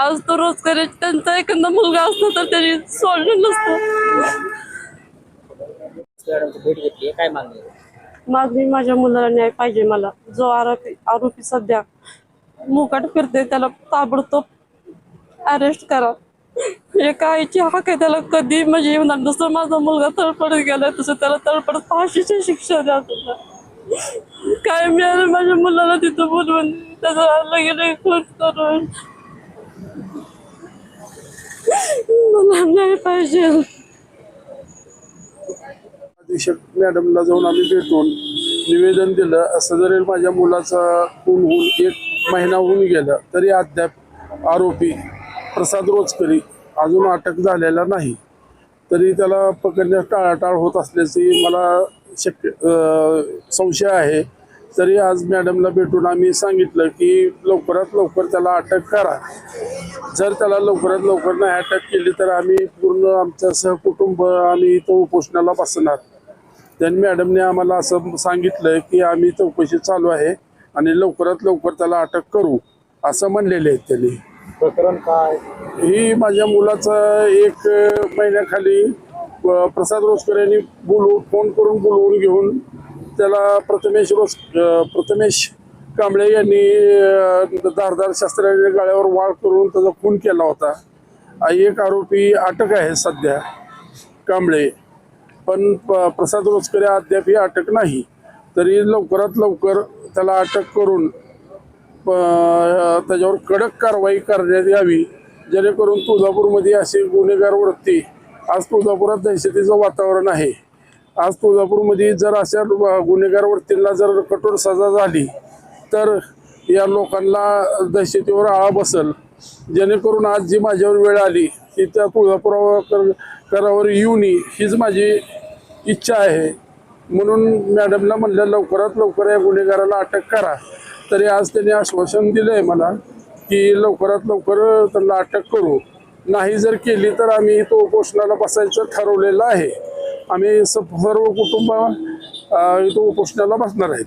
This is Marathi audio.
आज तो रोजगारी त्यांचा एखादा मुलगा असता तर त्यांनी सोडलं नसतं. भेट घेतली, काय मागणी? मागणी माझ्या मुलाला न्याय पाहिजे. मला जो आरोपी सध्या मुकाट फिरते त्याला ताबडतोब अरेस्ट करा. एका आईची हक आहे, त्याला कधी म्हणजे येऊन जसं माझा मुलगा तळपडत गेलाय तसं त्याला तळपडत फाशीची शिक्षा द्या. काय मिळालं माझ्या मुलाला तिथं बोलवून त्याचा लगेच खून करून मला न्याय पाहिजे. अधीक्षक मॅडमला जाऊन आम्ही भेटून निवेदन दिलं. असं जरी माझ्या मुलाचा खून होऊन 1 महिना होऊन गेला तरी अद्याप आरोपी प्रसाद रोचकरी अजून अटक झालेला नाही. तरी त्याला पकडण्यास टाळाटाळ होत असल्याची मला संशय आहे. तरी आज मॅडमला भेटून आम्ही सांगितलं की लवकरात लवकर त्याला अटक करा. जर त्याला लवकरात लवकर नाही अटक केली तर आम्ही पूर्ण आमचं सहकुटुंब आम्ही तो उपोषणाला बसणार. त्यांनी मॅडमने आम्हाला असं सांगितलं की आम्ही चौकशी चालू आहे आणि लवकरात लवकर त्याला अटक करू असं म्हणलेले आहेत त्यांनी. प्रकरण काय? ही माझ्या मुलाचा 1 महिन्याखाली प्रसाद रोचकर यांनी फोन करून बोलवून घेऊन त्याला प्रथमेश कांबळे यांनी धारदार शस्त्राने गाळ्यावर वार करून त्याचा खून केला होता. एक आरोपी अटक आहे सध्या कांबळे, पण प्रसाद रोचकर अद्याप ही अटक नाही. तरी लवकरात लवकर त्याला अटक करून त्याच्यावर कडक कारवाई करण्यात यावी, जेणेकरून तुळजापूरमध्ये अशी गुन्हेगार वृत्ती. आज तुळजापुरात दहशतीचं वातावरण आहे. आज तुळजापूरमध्ये जर अशा गुन्हेगार वृत्तींना जर कठोर सजा झाली तर या लोकांना दहशतीवर आळा बसेल. जेणेकरून आज जी माझ्यावर वेळ आली ती त्या तुळजापुरावर येऊ नये हीच माझी इच्छा आहे. म्हणून मॅडमला म्हणलं लवकरात लवकर या गुन्हेगाराला अटक करा. तरी आज त्यांनी आश्वासन दिलं आहे मला की लवकरात लवकर त्यांना अटक करू. नाही जर केली तर आम्ही तो उपोषणाला बसायचं ठरवलेलं आहे. आम्ही सर्व कुटुंब इथं उपोषणाला बसणार आहेत.